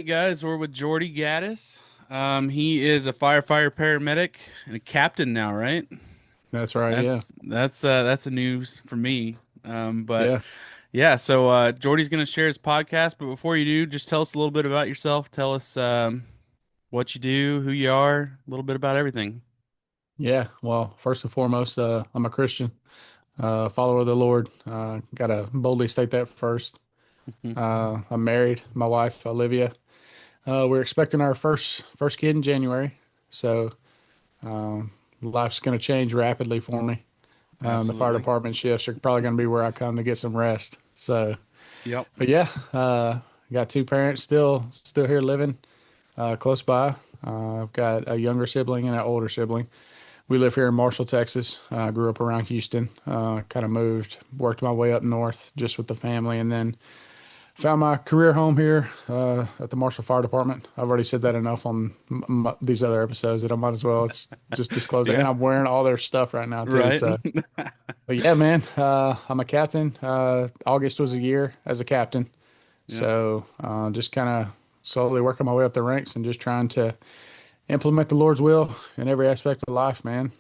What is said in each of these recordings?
right, guys, we're with Jordy Gaddis. He is a firefighter paramedic and a captain now, right? That's right. Yeah. That's a news for me. But Yeah. yeah, so Jordy's gonna share his podcast, but before you do, just tell us a little bit about yourself. Tell us what you do, who you are, a little bit about everything. Yeah. Well, first and foremost, I'm a Christian, follower of the Lord. Gotta boldly state that first. I'm married. My wife, Olivia. We're expecting our first kid in January. So, um, life's gonna change rapidly for me. The fire Absolutely. department shifts are probably gonna be where I come to get some rest. So, Yep. but yeah, got two parents still here living, close by. I've got a younger sibling and an older sibling. We live here in Marshall, Texas. Grew up around Houston. Kind of moved, worked my way up north just with the family, and then found my career home here at the Marshall Fire Department. I've already said that enough on these other episodes that I might as well just disclose it. And Yeah. I'm wearing all their stuff right now too. Right. So, but yeah, man, I'm a captain. August was a year as a captain, Yep. so just kind of slowly working my way up the ranks and just trying to implement the Lord's will in every aspect of life, man.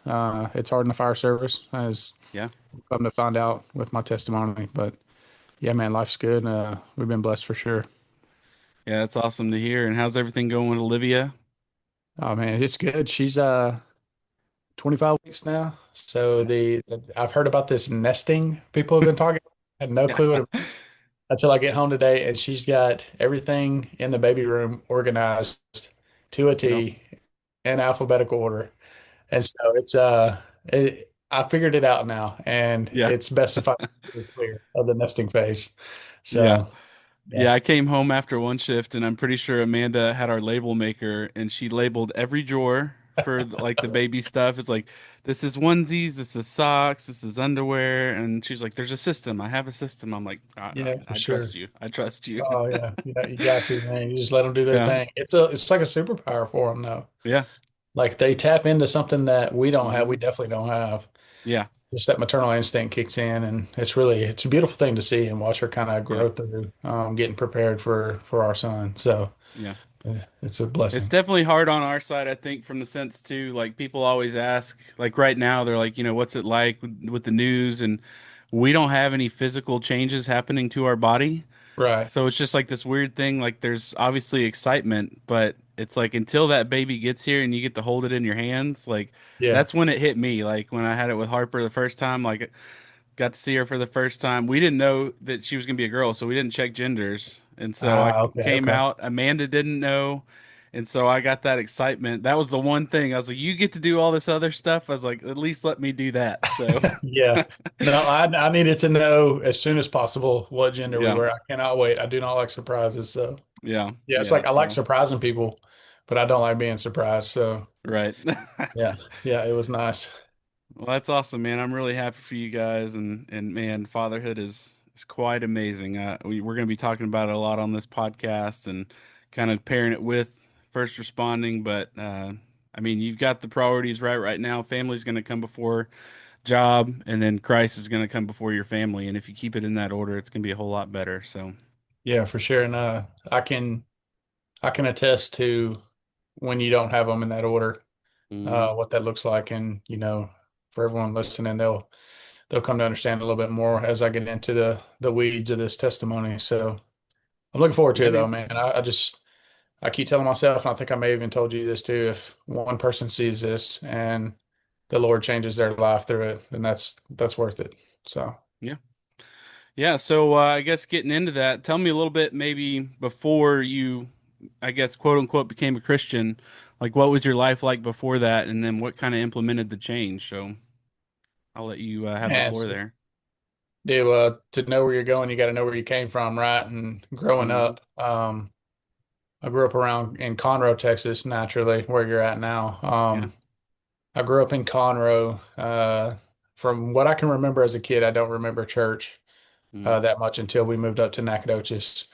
It's hard in the fire service, as Yeah. I've come to find out with my testimony. But yeah, man, life's good. We've been blessed for sure. Yeah, that's awesome to hear. And how's everything going with Olivia? Oh man, it's good. She's 25 weeks now. So Yeah. the I've heard about this nesting people have been talking about. I had no Yeah. clue what until I get home today, and she's got everything in the baby room organized to a Yep. T in alphabetical order. And so I figured it out now, and Yeah. it's best if I'm really clear of the nesting phase. Yeah. So yeah, Yeah, I came home after one shift and I'm pretty sure Amanda had our label maker and she labeled every drawer for like the baby stuff. It's like this is onesies, this is socks, this is underwear, and she's like, "There's a system. I have a system." I'm like, yeah, for I sure. trust you. I trust you." Oh yeah, you got to, man. You just let them do their Yeah. thing. It's like a superpower for them though. Yeah. Like they tap into something that we don't have. Hmm. We definitely don't have. Yeah. Just that maternal instinct kicks in, and it's a beautiful thing to see and watch her kind of Yeah. grow through, getting prepared for our son. So Yeah. it's a It's blessing. definitely hard on our side, I think, from the sense too, like people always ask, like right now, they're like, what's it like with the news? And we don't have any physical changes happening to our body. Right. So it's just like this weird thing. Like there's obviously excitement, but it's like until that baby gets here and you get to hold it in your hands, like Yeah. that's when it hit me. Like when I had it with Harper the first time, like got to see her for the first time. We didn't know that she was gonna be a girl, so we didn't check genders. And so I Ah, okay, came okay. out. Amanda didn't know. And so I got that excitement. That was the one thing. I was like, you get to do all this other stuff. I was like, at least let me do that. So Yeah. No, I needed to know as soon as possible what gender we yeah, were. I cannot wait. I do not like surprises. So yeah, yeah, it's yeah. like I like So surprising people, but I don't like being surprised. So right. yeah, yeah, it was nice. Well, that's awesome, man. I'm really happy for you guys, and man, fatherhood is quite amazing. We're going to be talking about it a lot on this podcast, and kind of pairing it with first responding. But I mean, you've got the priorities right now. Family's going to come before job, and then Christ is going to come before your family. And if you keep it in that order, it's going to be a whole lot better. So, Yeah, for sure. And I can attest to when you don't have them in that order, mhm. what that looks like. And for everyone listening, they'll come to understand a little bit more as I get into the weeds of this testimony. So I'm looking forward to Yeah, it though, man. man. I keep telling myself, and I think I may have even told you this too, if one person sees this and the Lord changes their life through it, then that's worth it. So Yeah. Yeah, so I guess getting into that, tell me a little bit maybe before you, I guess, quote unquote, became a Christian. Like, what was your life like before that? And then what kind of implemented the change? So I'll let you have the man, floor there. to know where you're going, you got to know where you came from, right? And growing Hmm. up, I grew up around in Conroe, Texas, naturally, where you're at now. Yeah. I grew up in Conroe. From what I can remember as a kid, I don't remember church Mm. that much until we moved up to Nacogdoches.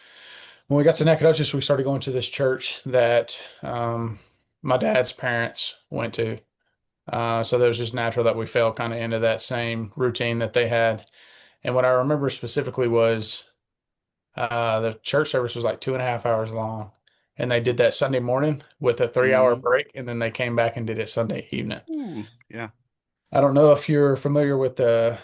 When we got to Nacogdoches, we started going to this church that my dad's parents went to. So it was just natural that we fell kind of into that same routine that they had. And what I remember specifically was the church service was like 2.5 hours long. and they did that Sunday morning with a 3 hour Mm-hmm. break, and then they came back and did it Sunday evening. Ooh, yeah. I don't know if you're familiar with the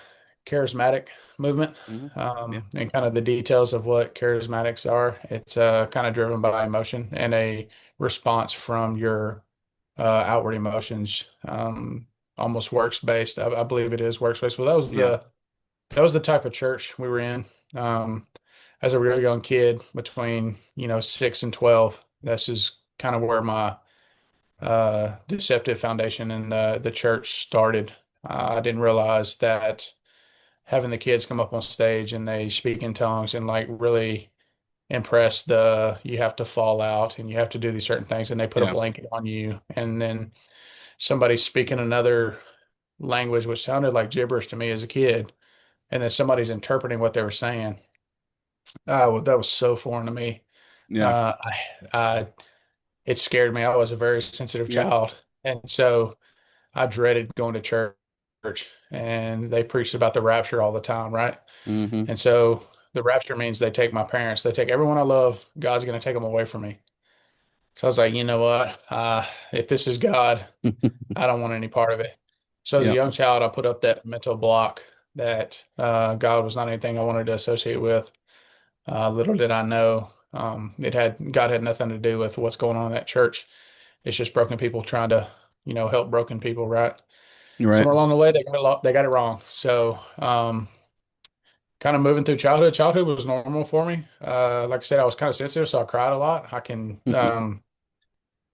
charismatic movement, Mm-hmm. Yeah. and kind of the details of what charismatics are. It's kind of driven by emotion and a response from your outward emotions. Almost works based. I believe it is works based. Well, Yeah. that was the type of church we were in. Um, as a real young kid, between 6 and 12, this is kind of where my deceptive foundation in the church started. I didn't realize that having the kids come up on stage and they speak in tongues and like really impress you have to fall out and you have to do these certain things, and they put a Yeah. blanket on you, and then somebody's speaking another language which sounded like gibberish to me as a kid, and then somebody's interpreting what they were saying. Well, that was so foreign to me. Yeah. Uh, it scared me. I was a very sensitive Yeah. child, and so I dreaded going to church. And they preached about the rapture all the time, right? Mm-hmm. And so the rapture means they take my parents, they take everyone I love. God's going to take them away from me. So I was like, you know what? If this is God, I don't want any part of it. So as a Yeah. young child, I put up that mental block that God was not anything I wanted to associate with. Little did I know, God had nothing to do with what's going on in that church. It's just broken people trying to, help broken people, right? Right. Somewhere along the way, they got it wrong. So, kind of moving through childhood. Childhood was normal for me. Like I said, I was kind of sensitive, so I cried a lot. I can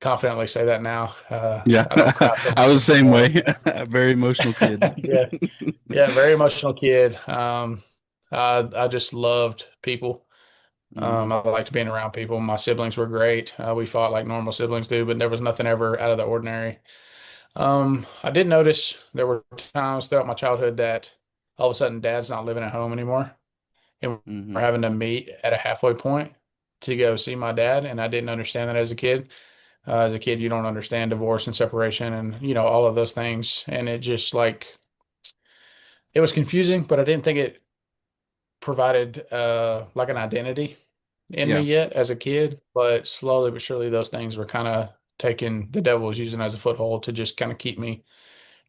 confidently say that now. Yeah. I don't cry so I much was the same anymore. way. A very emotional kid. Yeah, yeah, very emotional kid. I just loved people. Hmm. I liked being around people. My siblings were great. We fought like normal siblings do, but there was nothing ever out of the ordinary. I did notice there were times throughout my childhood that all of a sudden dad's not living at home anymore, and we're Hmm. having to meet at a halfway point to go see my dad. And I didn't understand that as a kid. As a kid, you don't understand divorce and separation and all of those things. And it just like it was confusing, but I didn't think it provided like an identity in me Yeah. yet as a kid. But slowly but surely, those things were kind of taking the devil was using as a foothold to just kind of keep me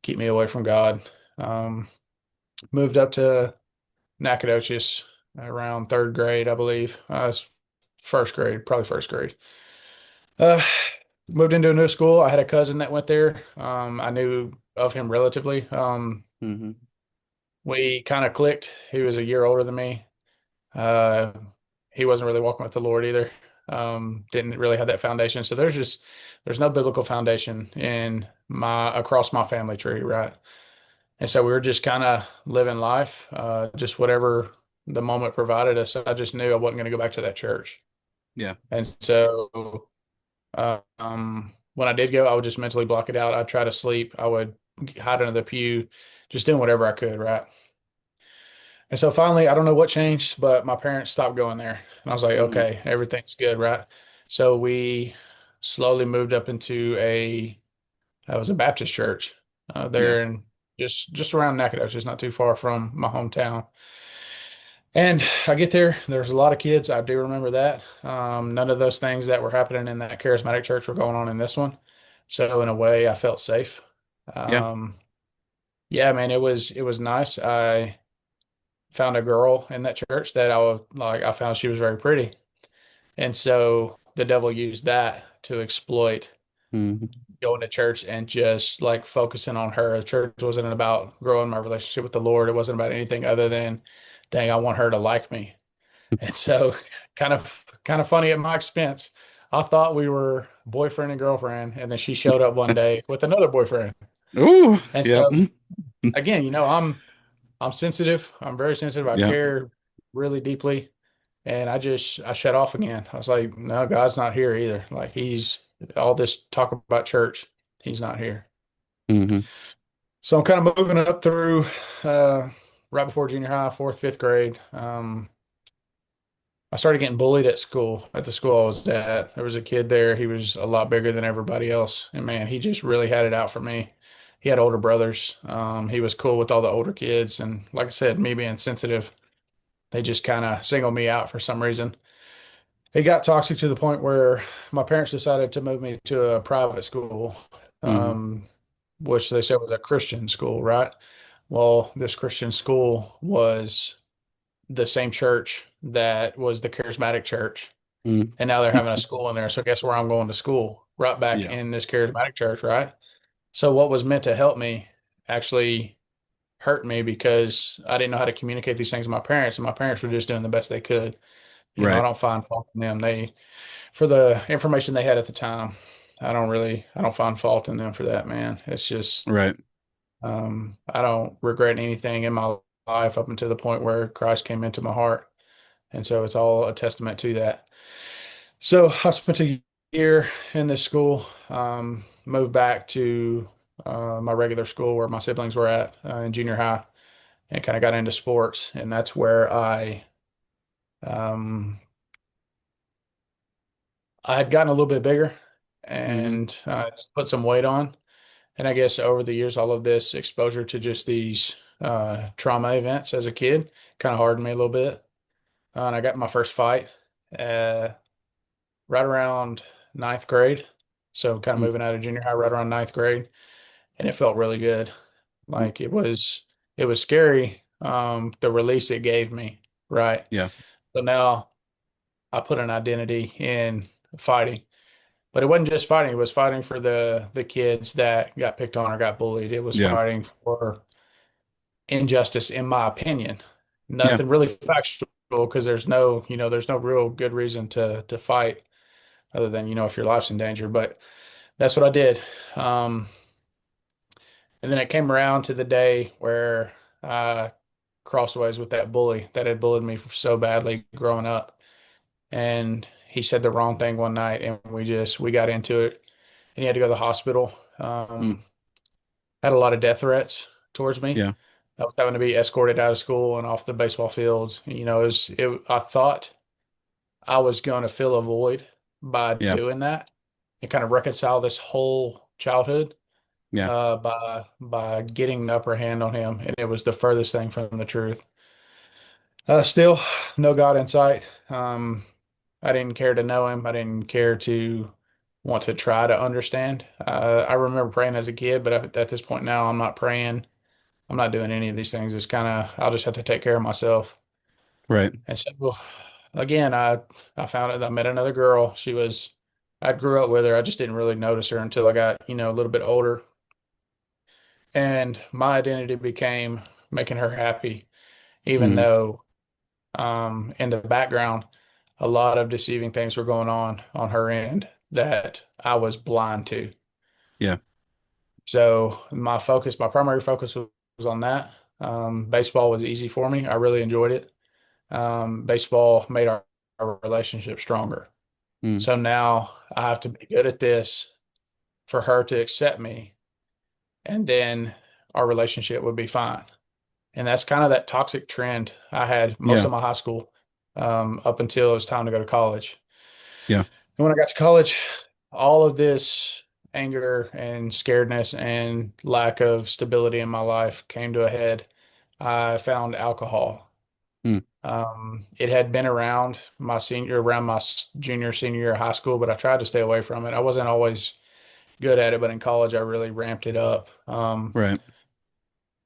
away from God. Um, Moved up to Nacogdoches around third grade, I believe. First grade, probably first grade. Uh, Moved into a new school. I had a cousin that went there. I knew of him relatively. Hmm. We kind of clicked. He was a year older than me. Uh, he wasn't really walking with the Lord either. Didn't really have that foundation. So there's no biblical foundation in my across my family tree, right? And so we were just kind of living life, just whatever the moment provided us. I just knew I wasn't going to go back to that church. Yeah. And so when I did go, I would just mentally block it out. I'd try to sleep. I would hide under the pew, just doing whatever I could, right? And so finally, I don't know what changed, but my parents stopped going there. And I was like, Hmm. okay, everything's good, right? So we slowly moved up into that was a Baptist church Yeah. there in just around Nacogdoches, not too far from my hometown. And I get there, there's a lot of kids. I do remember that. None of those things that were happening in that charismatic church were going on in this one. So in a way, I felt safe. Yeah. Um, yeah, man, it was nice. I found a girl in that church that I was like, I found she was very pretty. And so the devil used that to exploit Hmm. going to church and just like focusing on her. The church wasn't about growing my relationship with the Lord. It wasn't about anything other than, dang, I want her to like me. And so kind of funny at my expense. I thought we were boyfriend and girlfriend, and then she showed up one day with another boyfriend. Ooh. And Yeah. so again, I'm sensitive. I'm very sensitive. I Yeah. care really deeply. And I shut off again. I was like, no, God's not here either. Like he's all this talk about church, he's not here. Hmm. So I'm kind of moving up through uh, right before junior high, fourth, fifth grade. I started getting bullied at school, at the school I was at. There was a kid there. He was a lot bigger than everybody else. And man, he just really had it out for me. He had older brothers. He was cool with all the older kids. And like I said, me being sensitive, they just kind of singled me out for some reason. It got toxic to the point where my parents decided to move me to a private school, Mm-hmm. um, which they said was a Christian school, right? Well, this Christian school was the same church that was the charismatic church. Mm-hmm. And now they're having a school in there. So guess where I'm going to school? Right back Yeah. in this charismatic church, right? So what was meant to help me actually hurt me because I didn't know how to communicate these things to my parents, and my parents were just doing the best they could. I Right. don't find fault in them. For the information they had at the time, I don't find fault in them for that, man. It's just, Right. I don't regret anything in my life up until the point where Christ came into my heart. And so it's all a testament to that. So I spent a year in this school, moved back to my regular school where my siblings were at in junior high, and kind of got into sports. And that's where um, I had gotten a little bit bigger Mm-hmm. and put some weight on. And I guess over the years, all of this exposure to just these trauma events as a kid kind of hardened me a little bit. And I got my first fight uh, right around ninth grade. So kind of moving out of junior high right around ninth grade. And it felt really good. Mm-hmm. Like it was scary, the release it gave me, right? Yeah. So now I put an identity in fighting. But it wasn't just fighting, it was fighting for the kids that got picked on or got bullied. It was Yeah. fighting for injustice, in my opinion. Yeah. Nothing really factual because there's no real good reason to fight other than, if your life's in danger. But that's what I did. Um, and then it came around to the day where I crossways with that bully that had bullied me so badly growing up. And he said the wrong thing one night and we got into it and he had to go to the hospital. Mm. Had a lot of death threats towards me. Yeah. I was having to be escorted out of school and off the baseball fields. I thought I was going to fill a void by Yeah. doing that and kind of reconcile this whole childhood Yeah. by getting the upper hand on him. And it was the furthest thing from the truth. Still, no God in sight. I didn't care to know him. I didn't care to want to try to understand. I remember praying as a kid, but at this point now, I'm not praying. I'm not doing any of these things. It's kind of, I'll just have to take care of myself. Right. And so, again, I found it. I met another girl. I grew up with her. I just didn't really notice her until I got, a little bit older. And my identity became making her happy, even Mm-hmm. though in the background, a lot of deceiving things were going on her end that I was blind to. Yeah. So my primary focus was on that. Baseball was easy for me. I really enjoyed it. Baseball made our relationship stronger. Mm. So now I have to be good at this for her to accept me, and then our relationship would be fine. And that's kind of that toxic trend I had most Yeah. of my high school, up until it was time to go to college. Yeah. And when I got to college, all of this anger and scaredness and lack of stability in my life came to a head. I found alcohol. Mm. It had been around my junior, senior year of high school, but I tried to stay away from it. I wasn't always good at it, but in college, I really ramped it up. Right.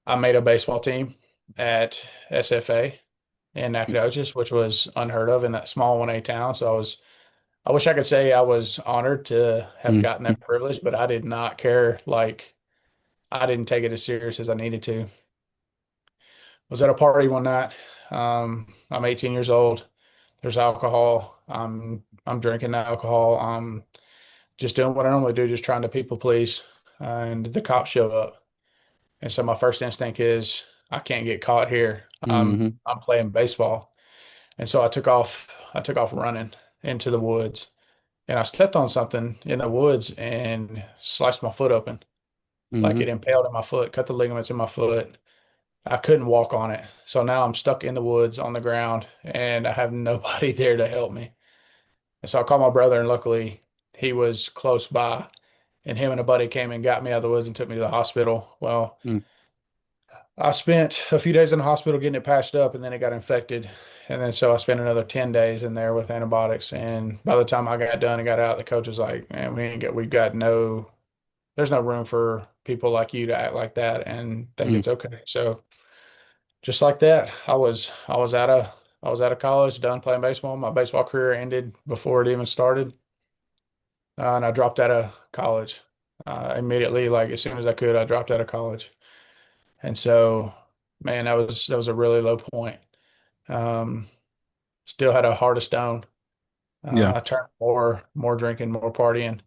I made a baseball team at SFA in Mm. Nacogdoches, which was unheard of in that small 1A town. I wish I could say I was honored to have Mm. gotten that privilege, but I did not care. Like, I didn't take it as serious as I needed to. Was at a party one night. I'm 18 years old. There's alcohol. I'm drinking the alcohol. I'm just doing what I normally do, just trying to people please. And the cops show up. And so my first instinct is I can't get caught here. Mm-hmm. I'm playing baseball. And so I took off running into the woods. And I stepped on something in the woods and sliced my foot open. Like Mm-hmm. it impaled in my foot, cut the ligaments in my foot. I couldn't walk on it. So now I'm stuck in the woods on the ground and I have nobody there to help me. And so I called my brother and luckily he was close by and him and a buddy came and got me out of the woods and took me to the hospital. Well, Mm. I spent a few days in the hospital getting it patched up, and then it got infected. And then so I spent another 10 days in there with antibiotics. And by the time I got done and got out, the coach was like, man, we've got there's no room for people like you to act like that and think Mm, it's okay. So just like that, I was out of college, done playing baseball. My baseball career ended before it even started. And I dropped out of college immediately. Like as soon as I could, I dropped out of college. And so, man, that was a really low point. Um, Still had a heart of stone. yeah, I turned more drinking, more partying.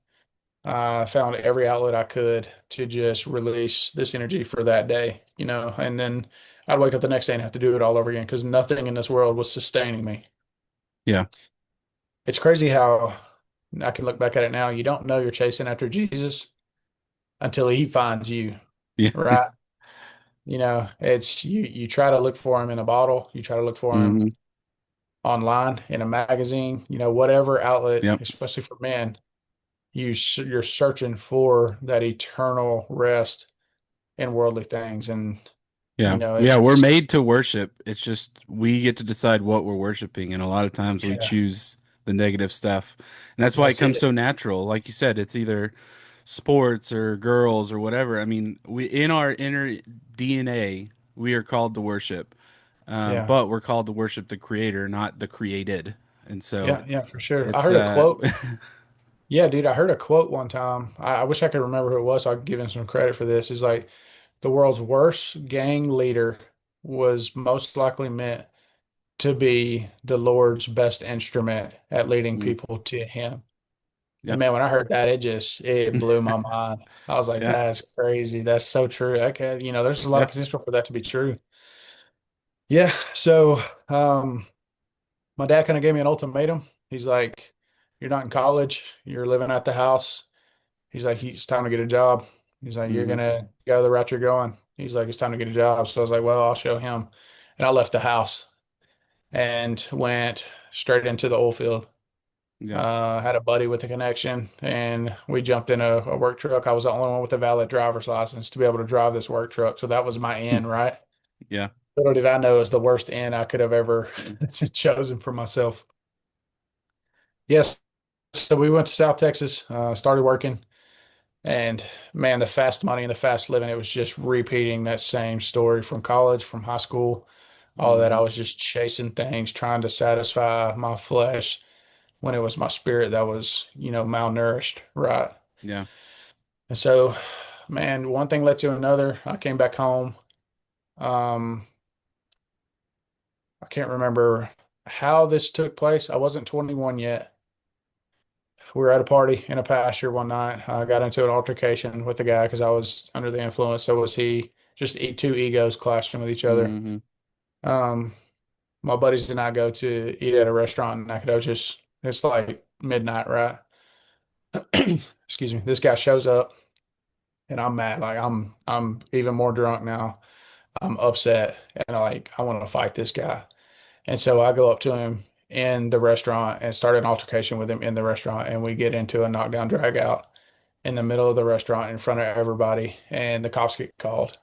I found every outlet I could to just release this energy for that day, and then I'd wake up the next day and have to do it all over again because nothing in this world was sustaining me. yeah, It's crazy how I can look back at it now. You don't know you're chasing after Jesus until he finds you, yeah. right? It's you try to look for him in a bottle, you try to look for him Hmm. online in a magazine, whatever outlet, Yep. especially for men, you're searching for that eternal rest in worldly things, and Yeah. it's Yeah, we're just made to worship. It's just we get to decide what we're worshiping, and a lot of times we yeah, choose the negative stuff. And that's why it that's comes it. so natural. Like you said, it's either sports or girls or whatever. I mean, we in our inner DNA, we are called to worship. Yeah, But we're called to worship the creator, not the created. And so yeah, for sure. I it's heard a quote. Yeah, dude, I heard a quote one time. I wish I could remember who it was, so I could give him some credit for this. Is like the world's worst gang leader was most likely meant to be the Lord's best instrument at leading Mm, people to Him. And yep. man, when I heard that, it blew my mind. I was like, Yeah. that's crazy. That's so true. Okay, there's a lot of Yeah. potential for that to be true. Yeah. So, my dad kind of gave me an ultimatum. He's like, "You're not in college. You're living at the house." He's like, "It's time to get a job." He's like, "You're Hmm. gonna go the route you're going." He's like, "It's time to get a job." So I was like, "Well, I'll show him." And I left the house and went straight into the oil field. Yeah. Had a buddy with a connection, and we jumped in a work truck. I was the only one with a valid driver's license to be able to drive this work truck. So that was my end, right? Yeah. Little did I know it was the worst end I could have ever chosen for myself. Yes. So we went to South Texas, started working, and man, the fast money and the fast living, it was just repeating that same story from college, from high school, all that. I Hmm. was just chasing things, trying to satisfy my flesh when it was my spirit that was, malnourished, right? Yeah. And so, man, one thing led to another. I came back home. Um, I can't remember how this took place. I wasn't 21 yet. We were at a party in a pasture one night. I got into an altercation with the guy because I was under the influence. So was he. Just two egos clashing with each other. Hmm. Um, my buddies and I go to eat at a restaurant in Nacogdoches. It's like midnight, right? Excuse me. This guy shows up and I'm mad. Like I'm even more drunk now. I'm upset and like I want to fight this guy. And so I go up to him in the restaurant and start an altercation with him in the restaurant, and we get into a knockdown drag out in the middle of the restaurant in front of everybody, and the cops get called.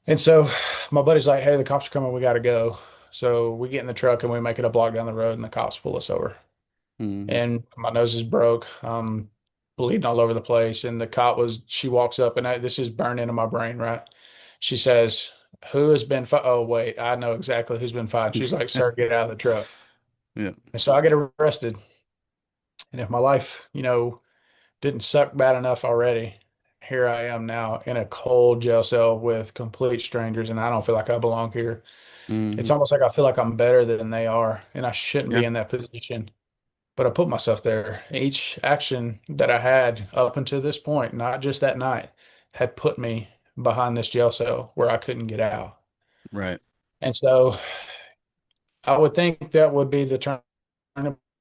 And so my buddy's like, "Hey, the cops are coming, we gotta go." So we get in the truck and we make it a block down the road, and the cops pull us over. Hmm. And my nose is broke. Bleeding all over the place. And she walks up, and this is burned into my brain, right? She says, "Who has been fi Oh, wait, I know exactly who's been fired." She's like, "Sir, get out of the truck." Yeah. And so I get arrested. And if my life, didn't suck bad enough already, here I am now in a cold jail cell with complete strangers, and I don't feel like I belong here. It's Hmm. almost like I feel like I'm better than they are, and I shouldn't Yeah. be in that position. But I put myself there. Each action that I had up until this point, not just that night, had put me behind this jail cell where I couldn't get out. Right. And so I would think that would be the turning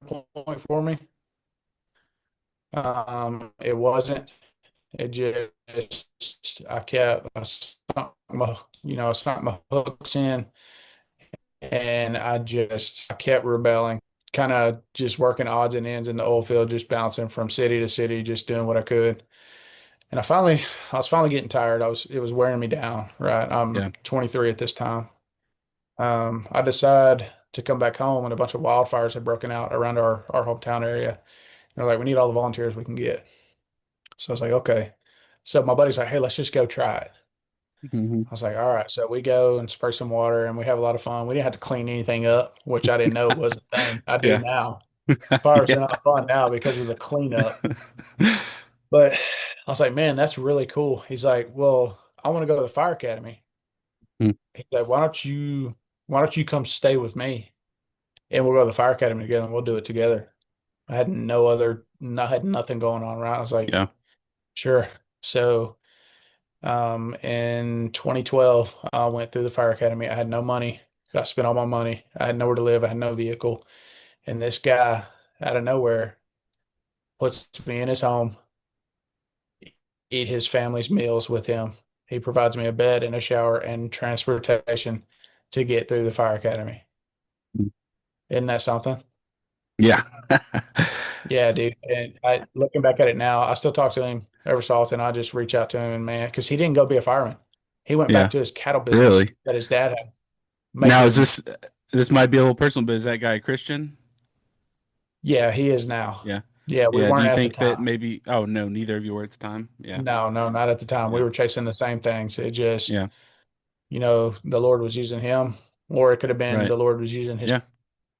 point for me. It wasn't. It just I sunk my hooks in, and I kept rebelling, kind of just working odds and ends in the oil field, just bouncing from city to city, just doing what I could. And I was finally getting tired. It was wearing me down, right? I'm Yeah. 23 at this time. I decided to come back home and a bunch of wildfires had broken out around our hometown area. And they're like, we need all the volunteers we can get. So I was like, okay. So my buddy's like, hey, let's just go try it. Hmm. I was like, all right. So we go and spray some water and we have a lot of fun. We didn't have to clean anything up, which I didn't know was a thing. I do Yeah. now. Fires are Yeah. not fun now because of the cleanup. But I was like, man, that's really cool. He's like, well, I want to go to the fire academy. Mm. He's like, why don't you come stay with me and we'll go to the fire academy together and we'll do it together. I had nothing going on, right? I was like, Yeah. sure. So, in 2012, I went through the fire academy. I had no money. I spent all my money. I had nowhere to live. I had no vehicle. And this guy out of nowhere puts me in his home, eat his family's meals with him. He provides me a bed and a shower and transportation to get through the fire academy. Isn't that something? Yeah. Yeah, dude. And looking back at it now, I still talk to him every so often. I just reach out to him and man, because he didn't go be a fireman. He went back Yeah. to his cattle business Really? that his dad had, Now, is making, this might be a little personal, but is that guy a Christian? yeah, he is now. Yeah. Yeah, we Yeah. Do weren't you at the think that time. maybe, oh no, neither of you were at the time? Yeah. No, no, not at the time. We Yeah. were chasing the same things. It just, Yeah. the Lord was using him, or it could have been Right. the Lord was using his Yeah.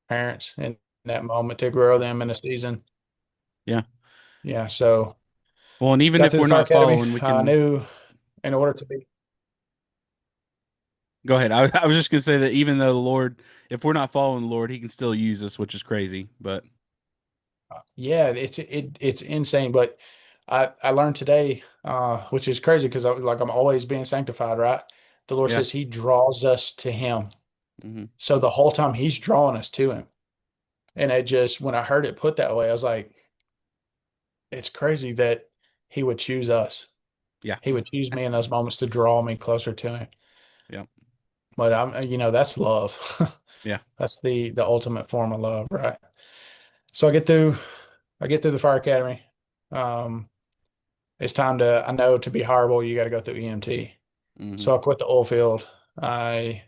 parents in that moment to grow them in a season. Yeah. Yeah, so Well, and even got if through the we're fire not academy. following, we I can knew in order to be, go ahead. I was just gonna say that even though the Lord, if we're not following the Lord, he can still use us, which is crazy. But yeah, it's insane. But I learned today, which is crazy because I'm always being sanctified, right? The Lord yeah. says He draws us to Him. Hmm. So the whole time He's drawing us to Him. And it just when I heard it put that way, I was like, it's crazy that He would choose us. Yeah. He would choose me in those moments to draw me closer to Him. Yeah. But that's love. Yeah. That's the ultimate form of love, right? So I get through the fire academy. Um, it's time I know to be horrible, you got to go through EMT. Hmm. So I quit the oil field. I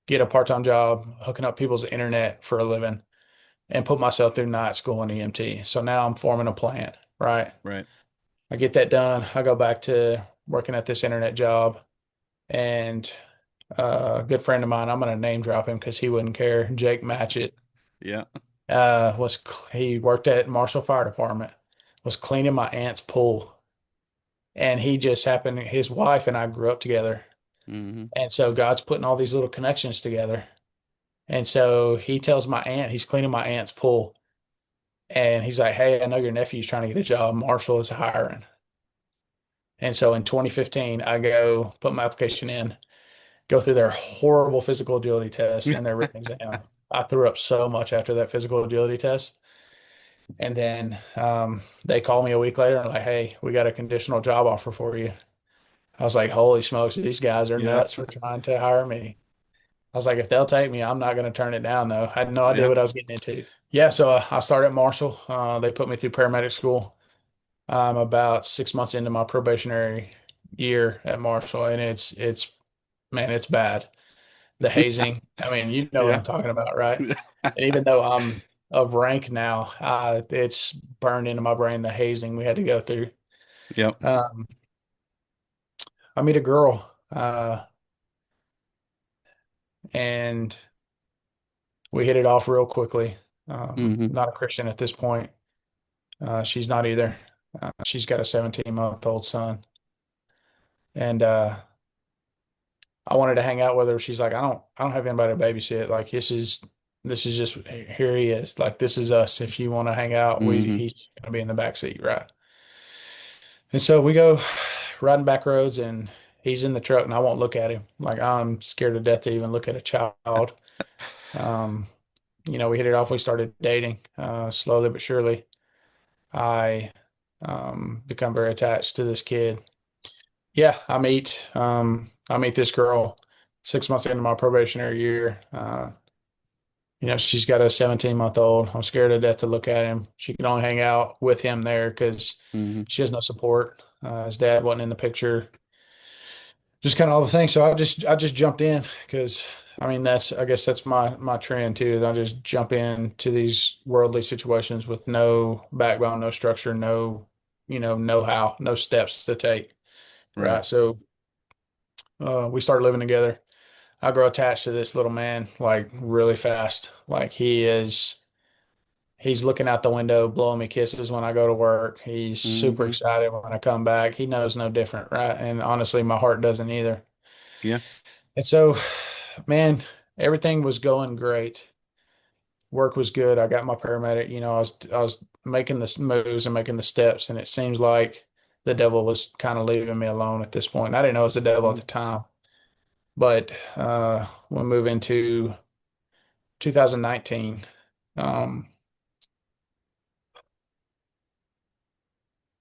get a part-time job hooking up people's internet for a living and put myself through night school in EMT. So now I'm forming a plant, right? Right. I get that done. I go back to working at this internet job and a good friend of mine, I'm going to name drop him because he wouldn't care. Jake Matchett, Yeah. he worked at Marshall Fire Department, was cleaning my aunt's pool. And he just happened, his wife and I grew up together. Hmm. And so God's putting all these little connections together. And so he tells my aunt, he's cleaning my aunt's pool. And he's like, hey, I know your nephew's trying to get a job. Marshall is hiring. And so in 2015, I go put my application in, go through their horrible physical agility test and their written exam. I threw up so much after that physical agility test. And then they call me a week later and like, hey, we got a conditional job offer for you. I was like, holy smokes, these guys are Yeah. nuts for trying to hire me. I was like, if they'll take me, I'm not going to turn it down, though. I had no idea Yeah. what I was getting into. Yeah, so I started at Marshall. They put me through paramedic school. I'm about 6 months into my probationary year at Marshall, and man, it's bad. The hazing. I mean, you know what Yeah. I'm talking about, right? And even though I'm of rank now, it's burned into my brain the hazing we had to go through. Yep. Um, I meet a girl, and we hit it off real quickly. Hmm. Not a Christian at this point. She's not either. She's got a 17-month-old son, and I wanted to hang out with her. She's like, I don't have anybody to babysit. Like this is just here he is. Like this is us. If you want to hang out, Hmm. he's gonna be in the back seat, right? And so we go riding back roads, and he's in the truck, and I won't look at him. Like I'm scared to death to even look at a child. Um, we hit it off. We started dating, slowly but surely. I become very attached to this kid. Yeah, I meet this girl 6 months into my probationary year. She's got a 17-month-old. I'm scared to death to look at him. She can only hang out with him there because Hmm. she has no support. His dad wasn't in the picture, just kind of all the things. So I just jumped in because I mean I guess that's my trend too. Is I just jump into these worldly situations with no backbone, no structure, no know-how, no steps to take. Right. Right. So we started living together. I grow attached to this little man like really fast. Like he's looking out the window, blowing me kisses when I go to work. He's super Hmm. excited when I come back. He knows no different, right? And honestly, my heart doesn't either. Yeah. And so, man, everything was going great. Work was good. I got my paramedic. I was making the moves and making the steps, and it seems like the devil was kind of leaving me alone at this point. I didn't know it was the devil at Hmm. the time, but we'll move into 2019. Um,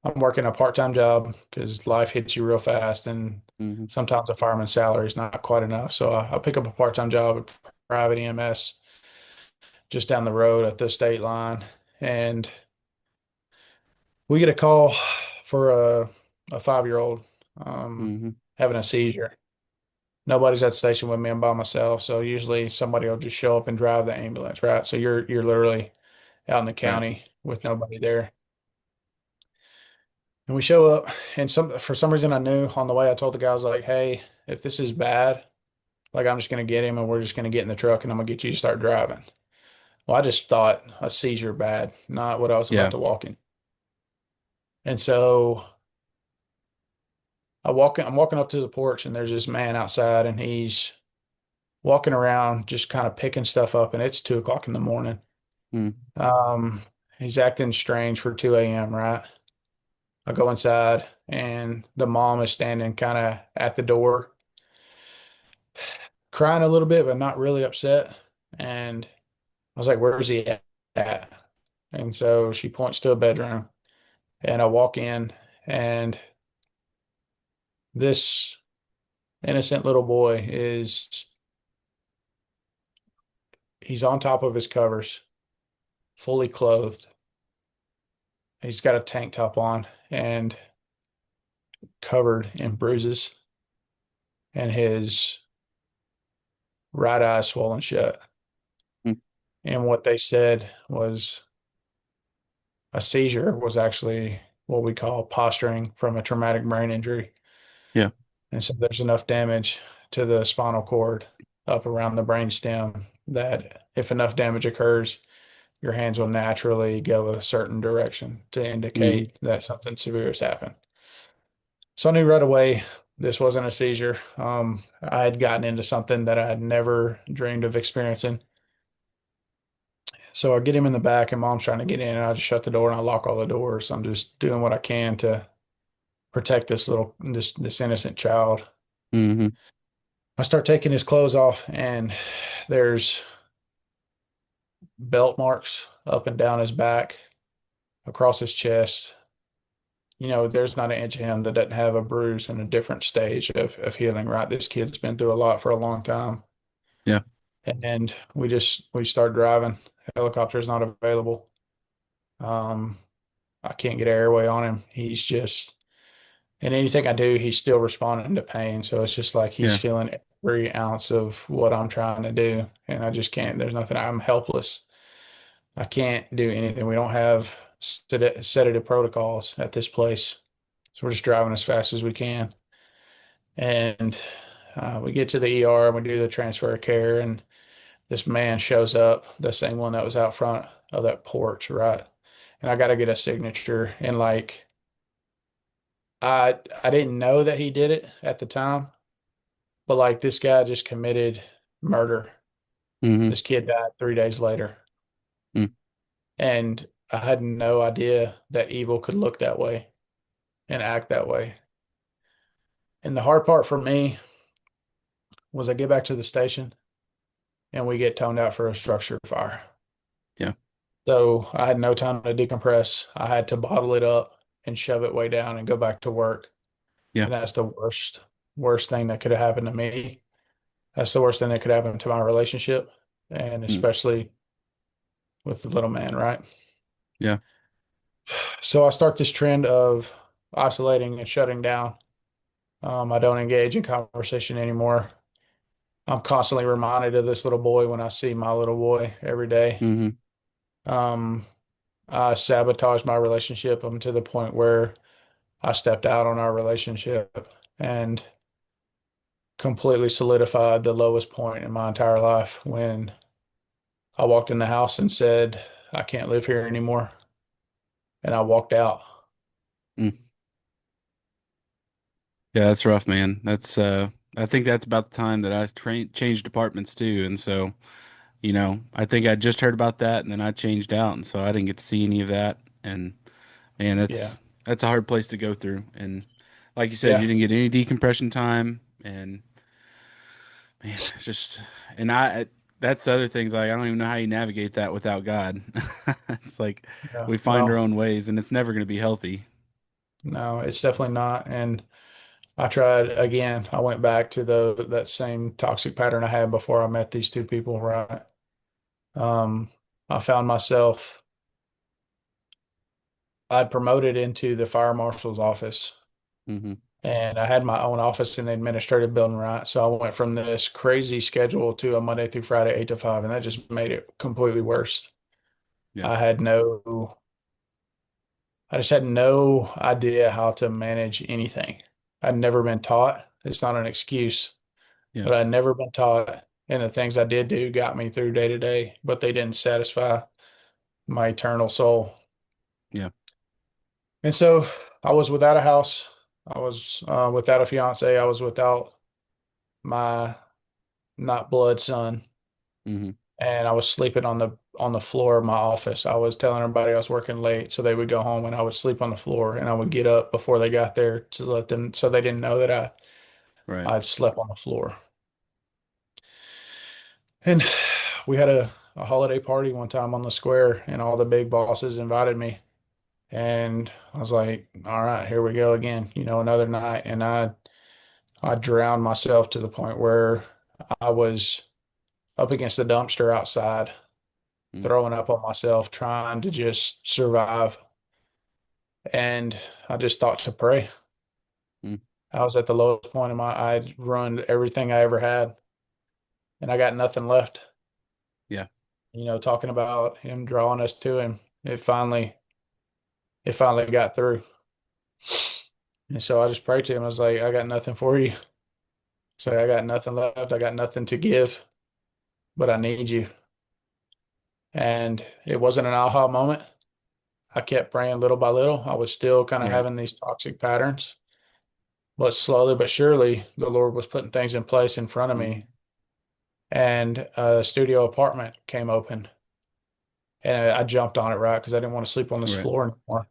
I'm working a part-time job because life hits you real fast, and Hmm. sometimes a fireman's salary is not quite enough. So I pick up a part-time job at private EMS just down the road at the state line, and we get a call for a 5-year-old Hmm. having a seizure. Nobody's at the station with me. I'm by myself, so usually somebody will just show up and drive the ambulance, right? So you're literally out in the Right. county with nobody there. And we show up, and for some reason I knew on the way I told the guy, I was like, "Hey, if this is bad, like I'm just gonna get him and we're just gonna get in the truck and I'm gonna get you to start driving." Well, I just thought a seizure bad, not what I was about Yeah. to walk in. And so I'm walking up to the porch and there's this man outside and he's walking around just kind of picking stuff up and it's 2 o'clock in the morning. Mm. Um, he's acting strange for 2 a.m., right? I go inside and the mom is standing kind of at the door, crying a little bit, but not really upset. And I was like, "Where is he at?" And so she points to a bedroom and I walk in and this innocent little boy he's on top of his covers, fully clothed. He's got a tank top on and covered in bruises, and his right eye swollen shut. Mm. And what they said was a seizure was actually what we call posturing from a traumatic brain injury. Yeah. And so there's enough damage to the spinal cord up around the brain stem that if enough damage occurs, your hands will naturally go a certain direction to Hmm. indicate that something severe has happened. So I knew right away this wasn't a seizure. I had gotten into something that I had never dreamed of experiencing. So I get him in the back, and mom's trying to get in, and I just shut the door and I lock all the doors. I'm just doing what I can to protect this innocent child. Hmm. I start taking his clothes off, and there's belt marks up and down his back, across his chest. There's not an inch of him that doesn't have a bruise in a different stage of healing, right? This kid's been through a lot for a long time. Yeah. And we start driving. Helicopter's not available. Um, I can't get airway on him. And anything I do, he's still responding to pain. So it's just like he's Yeah. feeling every ounce of what I'm trying to do. And I just can't, there's nothing, I'm helpless. I can't do anything. We don't have sedative protocols at this place. So we're just driving as fast as we can. And we get to the ER and we do the transfer of care. And this man shows up, the same one that was out front of that porch, right? And I got to get a signature. And like, I didn't know that he did it at the time, but like this guy just committed murder. Hmm. This kid died 3 days later. Mm. And I had no idea that evil could look that way and act that way. And the hard part for me was I get back to the station and we get toned out for a structure fire. Yeah. So I had no time to decompress. I had to bottle it up and shove it way down and go back to work. Yeah. And that's the worst thing that could have happened to me. That's the worst thing that could happen to my relationship, and Mm. especially with the little man, right? Yeah. So I start this trend of isolating and shutting down. I don't engage in conversation anymore. I'm constantly reminded of this little boy when I see my little boy every day. Hmm. Um, I sabotaged my relationship to the point where I stepped out on our relationship and completely solidified the lowest point in my entire life when I walked in the house and said, I can't live here anymore. And I walked out. Mm. Yeah, that's rough, man. That's I think that's about the time that I changed departments too. And so, I think I just heard about that and then I changed out and so I didn't get to see any of that. And man, Yeah. that's a hard place to go through. And like you said, you Yeah. didn't get any decompression time and man, it's just and that's the other things like I don't even know how you navigate that without God. It's like Yeah. we find our Well, own ways and it's never going to be healthy. no, it's definitely not. And I tried again. I went back to that same toxic pattern I had before I met these two people, right? Um, I found myself, I'd promoted into the fire marshal's office Hmm. and I had my own office in the administrative building, right? So I went from this crazy schedule to a Monday through Friday, 8 to 5, and that just made it completely worse. Yeah. I had no, I just had no idea how to manage anything. I'd never been taught. It's not an excuse, Yeah. but I'd never been taught. And the things I did do got me through day to day, but they didn't satisfy my eternal soul. Yeah. And so I was without a house. I was without a fiance. I was without my not blood son. Hmm. And I was sleeping on the floor of my office. I was telling everybody I was working late, so they would go home and I would sleep on the floor and I would get up before they got there to let them so they didn't know that Right. I'd slept on the floor. And we had a holiday party one time on the square and all the big bosses invited me. And I was like, all right, here we go again, another night. And I drowned myself to the point where I was up against the dumpster outside, Mm. throwing up on myself, trying to just survive. And I just thought to pray. Mm. I was at the lowest point I'd ruined everything I ever had, and I got nothing left. Yeah. Talking about him drawing us to him, it finally got through. And so I just prayed to him. I was like, I got nothing for you. So I got nothing left. I got nothing to give, but I need you. And it wasn't an aha moment. I kept praying little by little. I was still kind of Right. having these toxic patterns, but slowly but surely, the Lord was putting things in place in front of Hmm. me. And a studio apartment came open, and I jumped on it right because I didn't want to sleep on this Right. floor anymore.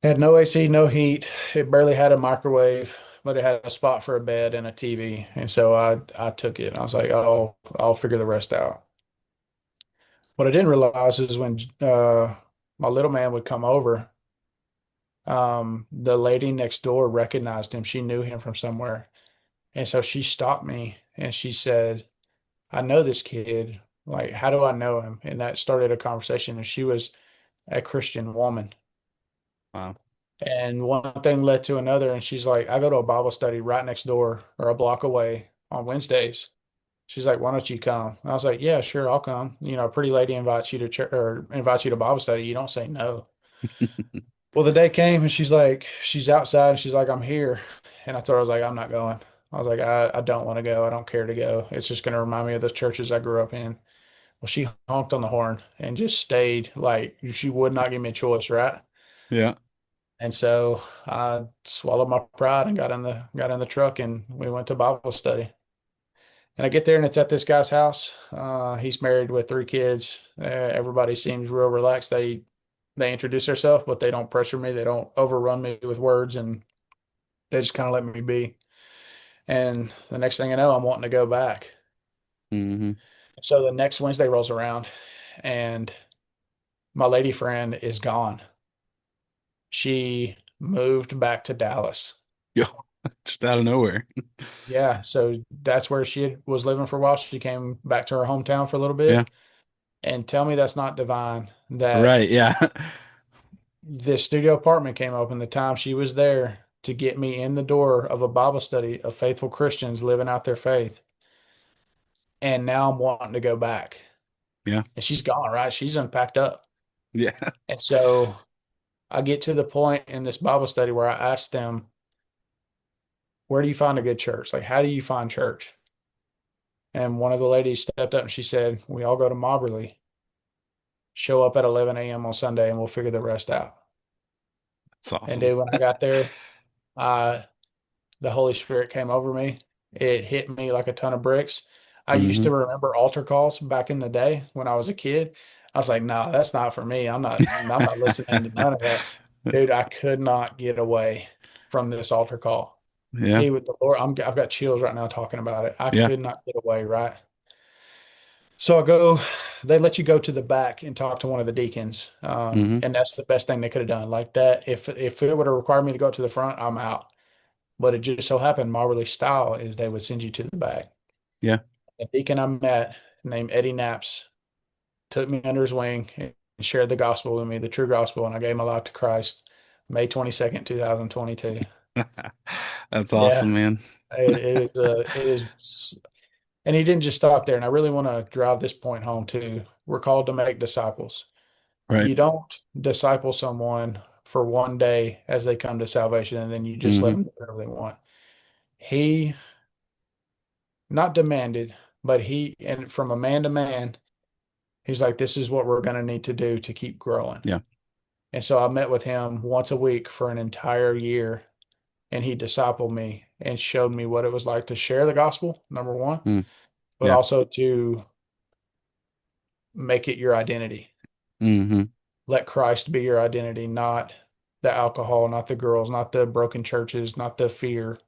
It had no AC, no heat. It barely had a microwave, but it had a spot for a bed and a TV. And so I took it. I was like, oh, I'll figure the rest out. What I didn't realize is when my little man would come over, the lady next door recognized him. She knew him from somewhere. And so she stopped me and she said, I know this kid. Like, how do I know him? And that started a conversation. And she was a Christian woman. Wow. And one thing led to another. And she's like, I go to a Bible study right next door or a block away on Wednesdays. She's like, why don't you come? I was like, yeah, sure, I'll come. A pretty lady invites you to church or invites you to Bible study. You don't say no. Well, the day came and she's outside and she's like, I'm here. And I told her, I was like, I'm not going. I was like, I don't want to go. I don't care to go. It's just going to remind me of the churches I grew up in. Well, she honked on the horn and just stayed. Like she would not give me a choice, right? Yeah. And so I swallowed my pride and got in the truck and we went to Bible study. And I get there and it's at this guy's house. He's married with three kids. Everybody seems real relaxed. They introduce themselves, but they don't pressure me. They don't overrun me with words, and they just kind of let me be. And the next thing I know, I'm wanting to go back. Hmm. So the next Wednesday rolls around, and my lady friend is gone. She moved back to Dallas. Yo, just out of nowhere. Yeah, so that's where was living for a while. She came back to her hometown for a little Yeah. bit. And tell me that's not divine that Right. Yeah. this studio apartment came open the time she was there to get me in the door of a Bible study of faithful Christians living out their faith. And now I'm wanting to go back. Yeah. And she's gone, right? She's unpacked up. Yeah. And so I get to the point in this Bible study where I ask them, where do you find a good church? Like, how do you find church? And one of the ladies stepped up and she said, we all go to Mobberly, show up at 11 a.m. on Sunday, and we'll figure the rest out. It's And awesome. dude, when I got there, uh, the Holy Spirit came over me. It hit me like a ton of bricks. I used Hmm. to remember altar calls back in the day when I was a kid. I was like, no, that's not for me. I'm not listening to none of that. Dude, I could not get away from this altar call. Yeah. He with the Lord, I've got chills right now talking about it. I Yeah. could not get away, right? So I go, they let you go to the back and talk to one of the deacons. Hmm. And that's the best thing they could have done. Like that, if it would have required me to go up to the front, I'm out. But it just so happened Marley style is they would send you to the back. Yeah. The deacon I met named Eddie Knaps took me under his wing and shared the gospel with me, the true gospel, and I gave my life to Christ May 22nd, 2022. That's Yeah, awesome, man. it is, and he didn't just stop there. And I really want to drive this point home too. We're called to make disciples. Right. You don't disciple someone for one day as they come to salvation and then you just let Hmm. them do whatever they want. He not demanded, but and from a man to man, he's like, this is what we're going to need to do to keep growing. Yeah. And so I met with him once a week for an entire year, and he discipled me and showed me what it was like to share the gospel, number one, Mm. but Yeah. also to make it your identity. Hmm. Let Christ be your identity, not the alcohol, not the girls, not the broken churches, not the fear.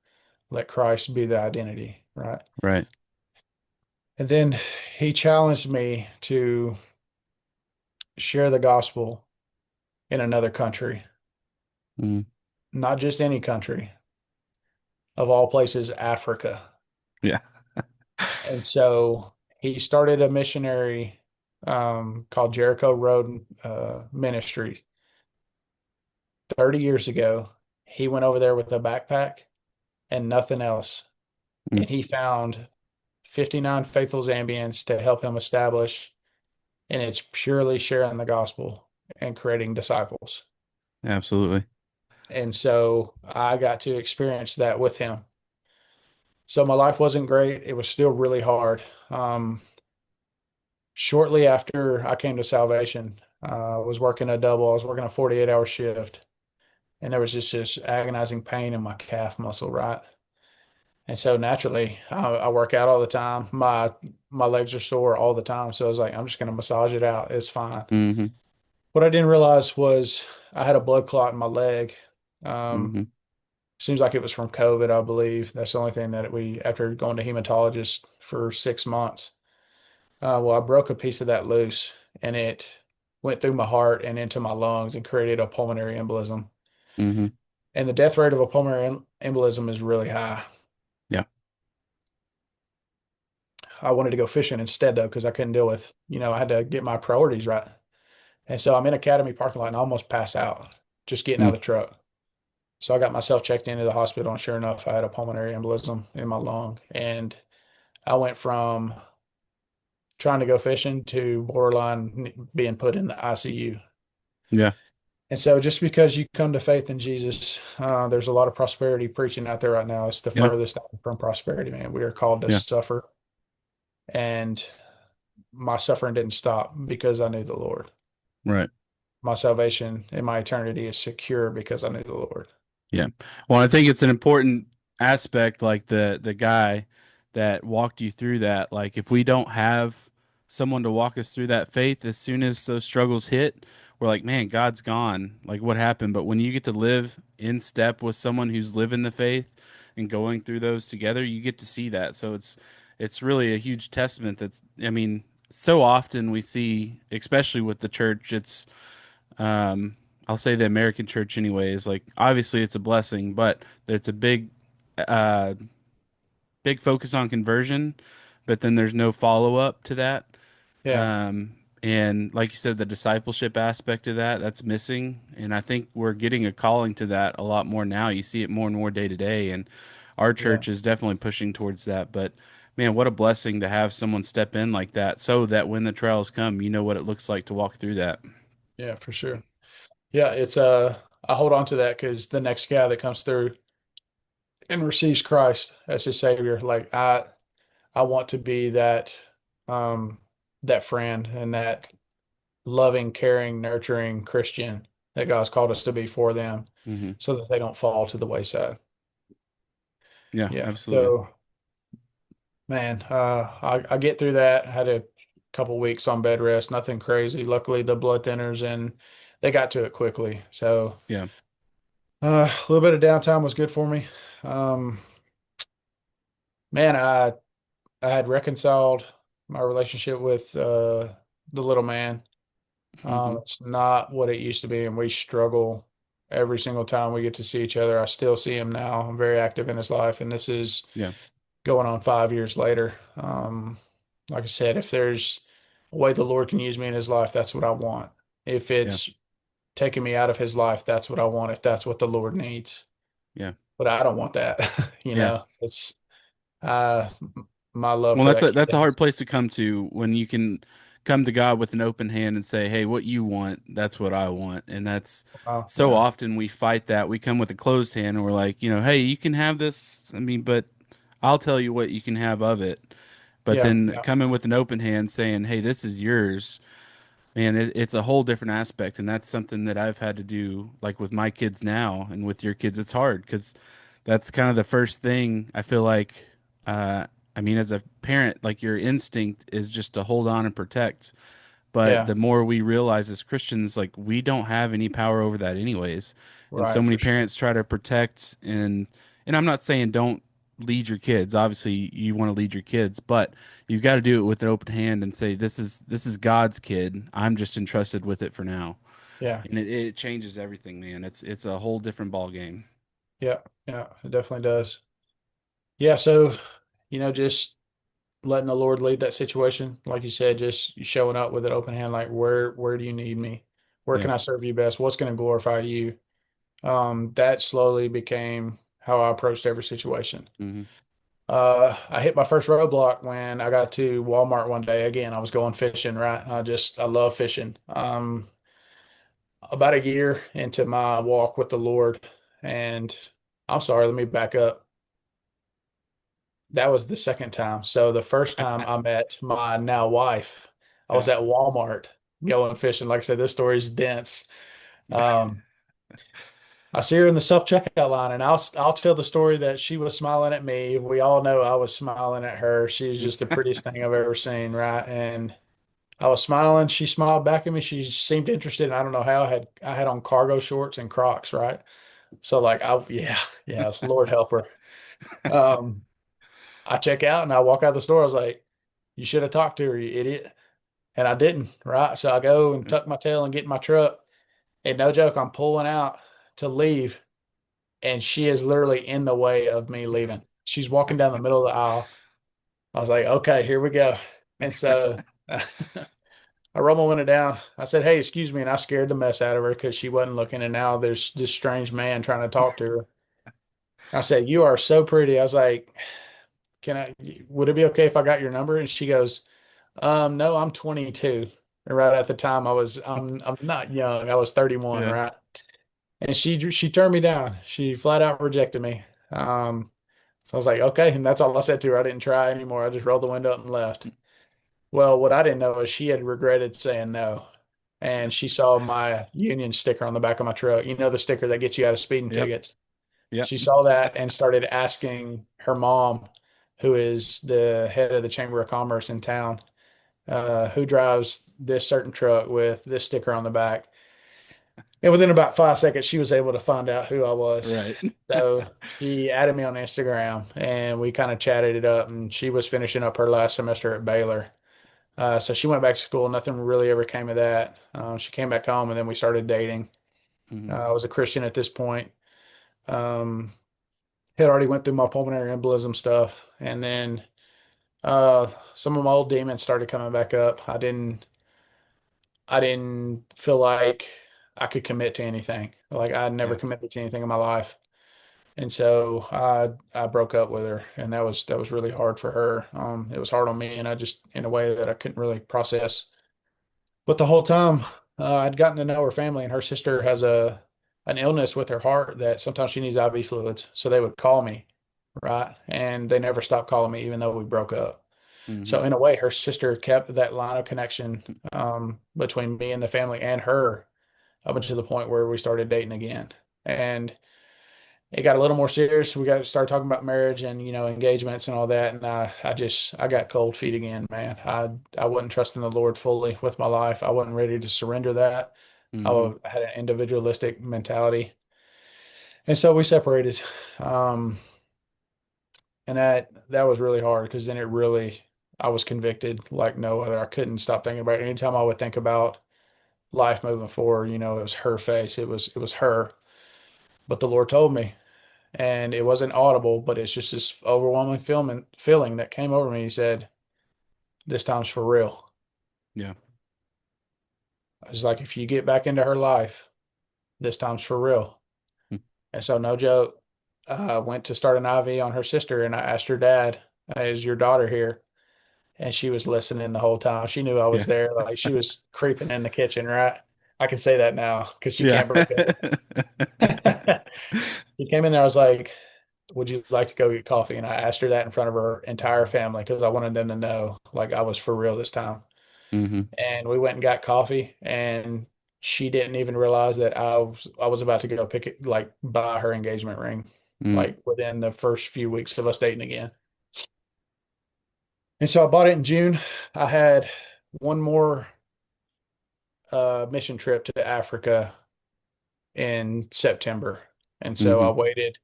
Let Christ be the identity, right? Right. And then he challenged me to share the gospel in another country, Mm. not just any country, of all places, Africa. Yeah. And so he started a missionary called Jericho Road Ministry 30 years ago. He went over there with a backpack and nothing else. Mm. And he found 59 faithful Zambians to help him establish. And it's purely sharing the gospel and creating disciples. Absolutely. And so I got to experience that with him. So my life wasn't great. It was still really hard. Shortly after I came to salvation, I was working a double. I was working a 48-hour shift, and there was just this agonizing pain in my calf muscle, right? And so naturally, I work out all the time. My legs are sore all the time. So I was like, I'm just going to massage it out. It's fine. Hmm. What I didn't realize was I had a blood clot in my leg. Hmm. Seems like it was from COVID, I believe. That's the only thing that after going to hematologist for 6 months. Well, I broke a piece of that loose and it went through my heart and into my lungs and created a pulmonary embolism. Hmm. And the death rate of a pulmonary embolism is really high. Yeah. I wanted to go fishing instead, though, because I couldn't deal with, I had to get my priorities right. And so I'm in Academy parking lot and I almost pass out just getting out Mm. of the truck. So I got myself checked into the hospital, and sure enough, I had a pulmonary embolism in my lung. And I went from trying to go fishing to borderline being put in the ICU. Yeah. And so, just because you come to faith in Jesus, there's a lot of prosperity preaching out there right now. It's the Yeah. furthest thing from prosperity, man. We are called to Yeah. suffer. And my suffering didn't stop because I knew the Lord. Right. My salvation and my eternity is secure because I knew the Lord. Yeah. Well, I think it's an important aspect, like the guy that walked you through that. Like, if we don't have someone to walk us through that faith, as soon as those struggles hit, we're like, man, God's gone. Like, what happened? But when you get to live in step with someone who's living the faith and going through those together, you get to see that. So it's really a huge testament. That's, I mean, so often we see, especially with the church, um, I'll say the American church anyways. Like, obviously it's a blessing, but there's a uh, big focus on conversion, but then there's no follow up to that. Yeah. And like you said, the discipleship aspect of that, that's missing. And I think we're getting a calling to that a lot more now. You see it more and more day to day. And our Yeah. church is definitely pushing towards that. But man, what a blessing to have someone step in like that so that when the trials come, you know what it looks like to walk through that. Yeah, for sure. Yeah, it's I hold on to that because the next guy that comes through and receives Christ as his Savior, like I want to be um that friend and that loving, caring, nurturing Christian that God's called us to be for them Hmm. so that they don't fall to the wayside. Yeah, Yeah. absolutely. So man, I get through that. I had a couple weeks on bed rest, nothing crazy. Luckily the blood thinners and they got to it quickly. So Yeah. a little bit of downtime was good for me. Um, man, I had reconciled my relationship with the little man. Hmm. It's not what it used to be, and we struggle every single time we get to see each other. I still see him now. I'm very active in his life, and this is Yeah. going on 5 years later. Like I said, if there's a way the Lord can use me in his life, that's what I want. If Yeah. it's taking me out of his life, that's what I want, if that's what the Lord needs. Yeah. But I don't want that. Yeah. It's uh my love Well, for that kid. that's a hard place to come to when you can come to God with an open hand and say, "Hey, what you want, that's what I want." And that's Oh, so yeah. often we fight that. We come with a closed hand and we're like, "Hey, you can have this. I mean, but I'll tell you what you can have of it." But Yeah. then Yeah. coming with an open hand saying, "Hey, this is yours." Man, it's a whole different aspect, and that's something that I've had to do, like with my kids now, and with your kids, it's hard because that's kind of the first thing I feel like. I mean, as a parent, like your instinct is just to hold on and protect. But Yeah. the more we realize as Christians, like we don't have any power over that, anyways. And so Right, many for sure. parents try to protect, and I'm not saying don't lead your kids. Obviously, you want to lead your kids, but you've got to do it with an open hand and say, this is God's kid. I'm just entrusted with it for now, Yeah. and it changes everything, man. It's a whole different ball game. Yeah. Yeah. It definitely does. Yeah. So, just letting the Lord lead that situation. Like you said, just showing up with an open hand, like where do you need me? Where Yeah. can I serve you best? What's going to glorify you? That slowly became how I approached every situation. Hmm. I hit my first roadblock when I got to Walmart one day. Again, I was going fishing, right? I love fishing. About a year into my walk with the Lord, and I'm sorry, let me back up. That was the second time. So the first time I met my now wife, I was Yeah. at Walmart going fishing. Like I said, this story is dense. Um, I see her in the self-checkout line, and I'll tell the story that she was smiling at me. We all know I was smiling at her. She's just the prettiest thing I've ever seen, right? And I was smiling. She smiled back at me. She seemed interested. And I don't know how I had on cargo shorts and Crocs, right? So like yeah, yeah, Lord help her. Um, I check out and I walk out the store. I was like, you should have talked to her, you idiot. And I didn't, right? So I go and tuck my tail and get in my truck. And no joke, I'm pulling out to leave. And she is literally in the way of me leaving. She's walking down the middle of the aisle. I was like, okay, here we go. And so I rolled my window down. I said, hey, excuse me. And I scared the mess out of her because she wasn't looking. And now there's this strange man trying to talk to her. I said, you are so pretty. I was like, would it be okay if I got your number? And she goes, no, I'm 22. And right at the time I'm not young. I was 31, Yeah. right? And she turned me down. She flat out rejected me. So I was like, okay. And that's all I said to her. I didn't try anymore. I just rolled the window up and left. Well, what I didn't know is she had regretted saying no. And she saw my union sticker on the back of my truck. You know, the sticker that gets you out of speeding Yep. tickets. Yep. She saw that and started asking her mom, who is the head of the Chamber of Commerce in town, who drives this certain truck with this sticker on the back. And within about 5 seconds, she was able to find out who I was. Right. So she added me on Instagram and we kind of chatted it up. And she was finishing up her last semester at Baylor. So she went back to school. Nothing really ever came of that. She came back home and then we started dating. Hmm. I was a Christian at this point. Um, had already went through my pulmonary embolism stuff. And then some of my old demons started coming back up. I didn't. I didn't feel like I could commit to anything. Like I'd never Yeah. committed to anything in my life. And so I broke up with her, and that was really hard for her. It was hard on me, and I just in a way that I couldn't really process. But the whole time, I'd gotten to know her family, and her sister has a an illness with her heart that sometimes she needs IV fluids. So they would call me, right? And they never stopped calling me, even though we broke up. Hmm. So in a way, her sister kept that line of connection between me and the family and her up until the point where we started dating again. And it got a little more serious. We got to start talking about marriage and engagements and all that. And I got cold feet again, man. I wasn't trusting the Lord fully with my life. I wasn't ready to surrender that. Hmm. I had an individualistic mentality, and so we separated. Um, and that was really hard because then it really I was convicted like no other. I couldn't stop thinking about it. Anytime I would think about life moving forward, it was her face. It was her. But the Lord told me, and it wasn't audible, but it's just this overwhelming feeling that came over me. He said, "This time's for real." Yeah. I was like, "If you get back into her life, this time's for real." And so, no joke, I went to start an IV on her sister, and I asked her dad, "Is your daughter here?" And she was listening the whole time. She knew I was Yeah. there. Like she was creeping in the kitchen, right? I can say that now because she Yeah. can't break up. She came in there. I was like, "Would you like to go get coffee?" And I asked her that in front of her entire family because I wanted them to know like I was for real this time. Hmm. And we went and got coffee, and she didn't even realize that I was about to go pick it, like buy her engagement ring, Mm. like within the first few weeks of us dating again. And so I bought it in June. I had one more mission trip to Africa in September. And so I Hmm. waited.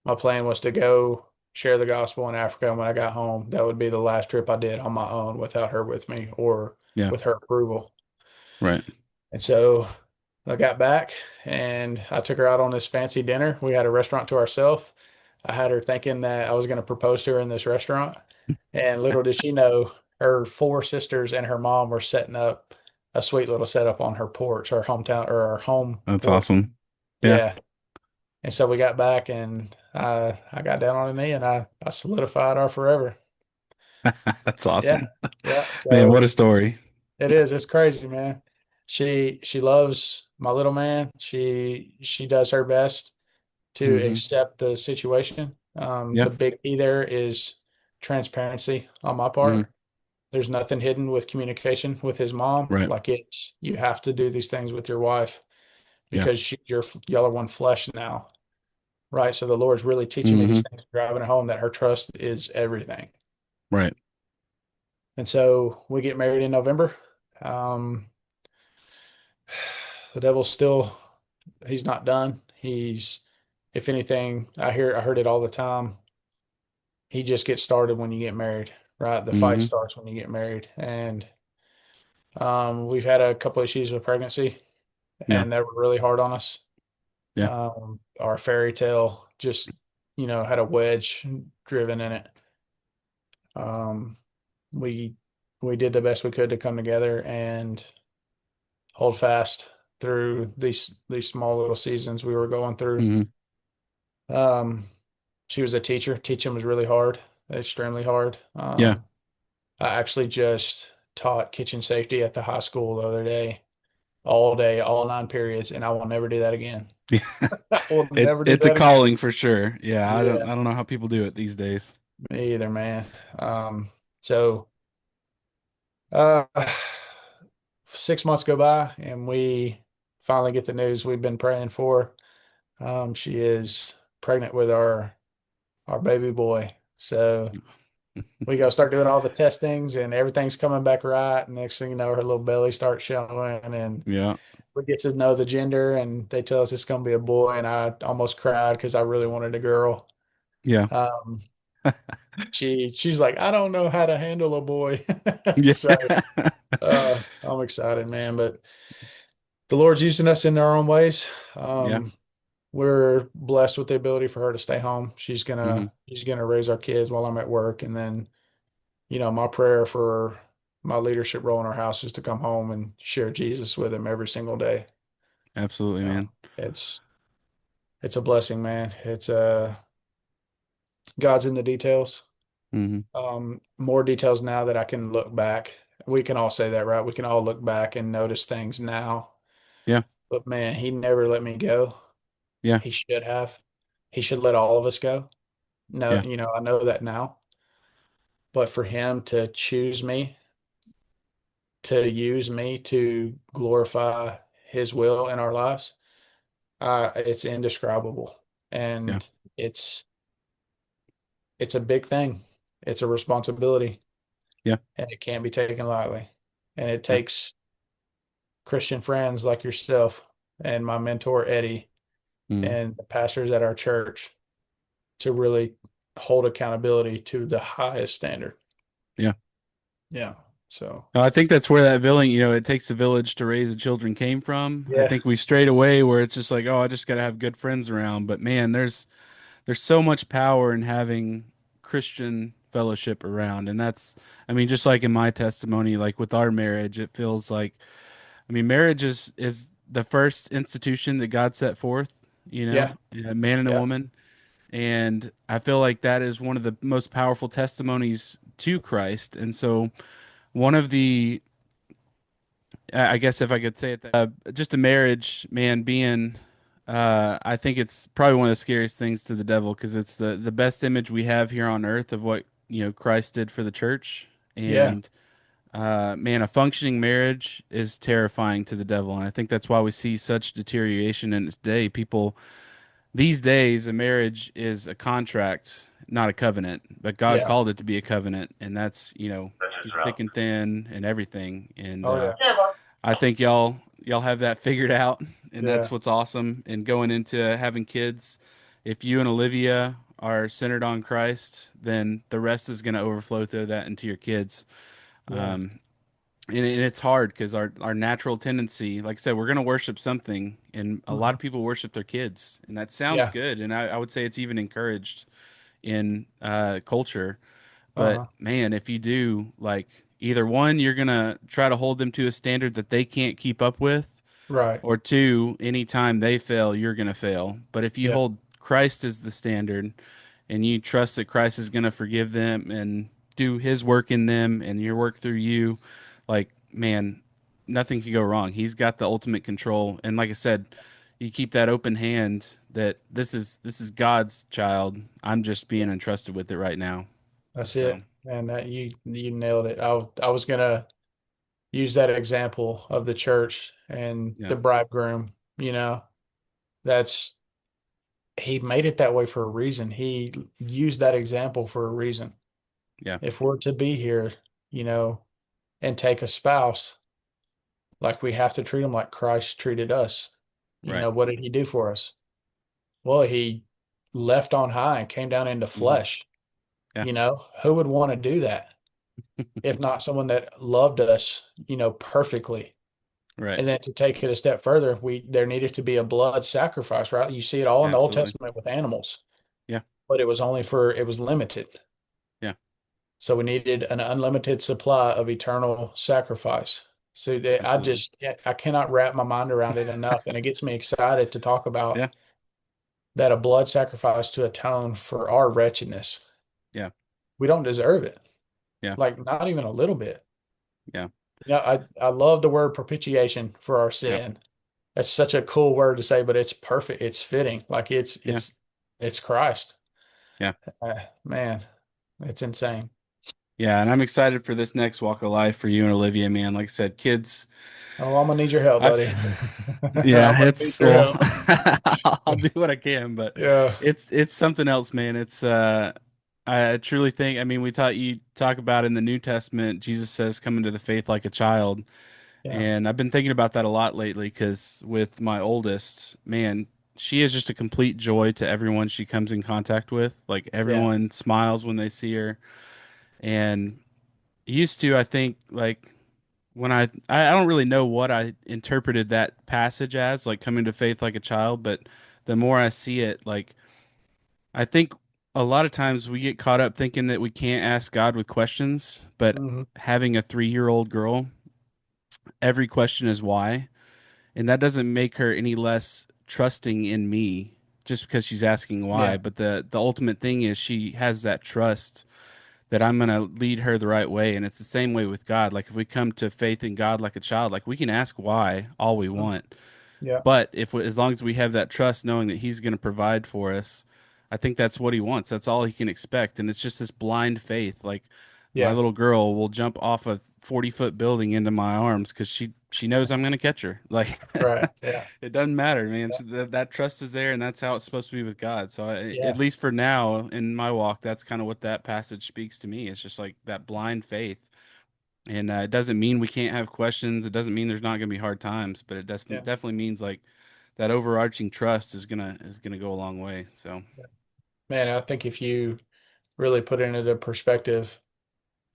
My plan was to go share the gospel in Africa. And when I got home, that would be the last trip I did on my own without her with me or Yeah. with her approval. Right. And so I got back and I took her out on this fancy dinner. We had a restaurant to ourselves. I had her thinking that I was going to propose to her in this restaurant. And little did she know, her four sisters and her mom were setting up a sweet little setup on her porch, her hometown or our home That's porch. awesome. Yeah. Yeah. And so we got back and I got down on a knee and I solidified our forever. That's Yeah. awesome. Yeah. Man, what So a story. it is. It's crazy, man. She loves my little man. She does her best to Hmm. accept the situation. Yeah. The big key there is transparency on my Hmm. part. There's nothing hidden with communication with his mom. Right. Like it's you have to do these things with your wife Yeah. because y'all are one flesh now, right? So the Lord's really teaching me these Hmm. things, driving it home that her trust is everything. Right. And so we get married in November. Um, the devil's still he's not done. He's if anything, I heard it all the time. He just gets started when you get married, right? The fight Hmm. starts when you get married. And we've had a couple issues with pregnancy, Yeah. and they were really hard on us. Yeah. Our fairy tale just, had a wedge driven in it. Um, we we did the best we could to come together and hold fast through these small little seasons we were going through. Hmm. Um, she was a teacher. Teaching was really hard, extremely hard. Yeah. I actually just taught kitchen safety at the high school the other day, all 9 periods, and I will never do that again. Yeah. I will It's never do it's a that again. calling for sure. Yeah. I don't Yeah, I don't know how people do it these days. me either, man. So uh 6 months go by and we finally get the news we've been praying for. She is pregnant with our baby boy. So we go start doing all the testings and everything's coming back right. And next thing you know, her little belly starts showing and Yeah. we get to know the gender and they tell us it's going to be a boy. And I almost cried because I really wanted a girl. Yeah. Um, she's like, I don't know how to handle a boy. Yeah. So I'm excited, man. But the Lord's using us in our own ways. Yeah. We're blessed with the ability for her to stay home. Hmm. She's gonna raise our kids while I'm at work. And then, my prayer for my leadership role in our house is to come home and share Jesus with him every single day. Absolutely, man. It's it's a blessing, man. It's God's in the details. Hmm. More details now that I can look back. We can all say that, right? We can all look back and notice things now. Yeah, But man, he never let me go. yeah, He should have. He should let all of us go. No, yeah, you know, I know that now. But for him to choose me, to use me to glorify his will in our lives, it's indescribable. yeah, And it's it's a big thing. It's a responsibility yeah, and it can't be taken lightly. And it yeah. takes Christian friends like yourself and my mentor Eddie Mm, and the pastors at our church to really hold accountability to the highest standard. yeah. Yeah. So, No, I think that's where that villain, it takes a village to raise the children came from. I yeah. think we strayed away where it's just like, oh, I just got to have good friends around. But man, there's so much power in having Christian fellowship around. And that's, I mean, just like in my testimony, like with our marriage, it feels like, I mean, marriage is the first institution that God set forth, Yeah. a man and a Yeah. woman. And I feel like that is one of the most powerful testimonies to Christ. And so one of the I guess if I could say it, just a marriage, man, being, I think it's probably one of the scariest things to the devil because it's the best image we have here on earth of what, Christ did for the church. Yeah. And, man, a functioning marriage is terrifying to the devil. And I think that's why we see such deterioration in today. People, these days, a marriage is a contract, not a covenant, but God Yeah. called it to be a covenant. And that's, through thick and thin and everything. And, Oh, yeah. I think y'all have that figured out, and that's Yeah. what's awesome. And going into having kids, if you and Olivia are centered on Christ, then the rest is going to overflow through that into your kids. Yeah. And it's hard because our natural tendency, like I said, we're going to worship something, and a lot Mhm. of people worship their kids, and that sounds Yeah. good. And I would say it's even encouraged in culture. But Uh-huh. man, if you do, like, either one, you're gonna try to hold them to a standard that they can't keep up with, Right. or two, anytime they fail, you're gonna fail. But if you Yeah. hold Christ as the standard and you trust that Christ is gonna forgive them and do his work in them and your work through you, like, man, nothing can go wrong. He's got the ultimate control. And like I said, you keep that open hand that this is God's child. I'm just being Yeah. entrusted with it right now. That's So, it. And that you nailed it. I was gonna use that example of the church and yeah. the bridegroom, you know, that's he made it that way for a reason. He used that example for a reason. Yeah. If we're to be here, you know, and take a spouse, like we have to treat them like Christ treated us. You Right. know, what did he do for us? Well, he left on high and came down into Hmm. flesh. Yeah. You know, who would want to do that if not someone that loved us, you know, perfectly? Right. And then to take it a step further, we there needed to be a blood sacrifice, right? You see it all in the Old Absolutely. Testament with animals, Yeah. but it was limited. Yeah. So we needed an unlimited supply of eternal sacrifice. So Absolutely. I cannot wrap my mind around it enough, and it gets me excited to talk about Yeah. that a blood sacrifice to atone for our wretchedness. Yeah. We don't deserve it, Yeah. like not even a little bit. Yeah. Yeah, I love the word propitiation for our Yeah. sin. That's such a cool word to say, but it's perfect. It's fitting. Like Yeah. it's Christ. Yeah. Man, it's insane. Yeah. And I'm excited for this next walk of life for you and Olivia, man. Like I said, kids, Oh, I'm gonna need your help, buddy. I've, I'm yeah, gonna need it's, your well, help. I'll do what I can, but Yeah, it's something else, man. I truly think, I mean, you talk about in the New Testament, Jesus says, come into the faith like a child. yeah, And I've been thinking about that a lot lately because with my oldest, man, she is just a complete joy to everyone she comes in contact with. Like yeah, everyone smiles when they see her. And used to, I think, like when I don't really know what I interpreted that passage as, like coming to faith like a child, but the more I see it, like I think. a lot of times we get caught up thinking that we can't ask God with questions, but Hmm. having a 3-year-old girl, every question is why. And that doesn't make her any less trusting in me just because she's asking why. Yeah. But the ultimate thing is she has that trust that I'm going to lead her the right way. And it's the same way with God. Like if we come to faith in God like a child, like we can ask why all we Mhm. want. Yeah. But if as long as we have that trust, knowing that He's going to provide for us, I think that's what He wants. That's all He can expect, and it's just this blind faith. Like my Yeah. little girl will jump off a 40-foot building into my arms because she knows I'm going to catch her. Like Right. Yeah. it doesn't matter, man. Yeah. So that trust is there, and that's how it's supposed to be with God. So at Yeah. least for now in my walk, that's kind of what that passage speaks to me. It's just like that blind faith. And it doesn't mean we can't have questions. It doesn't mean there's not going to be hard times, but it Yeah. definitely means like that overarching trust is gonna go a long way. So Man, I think if you really put it into the perspective,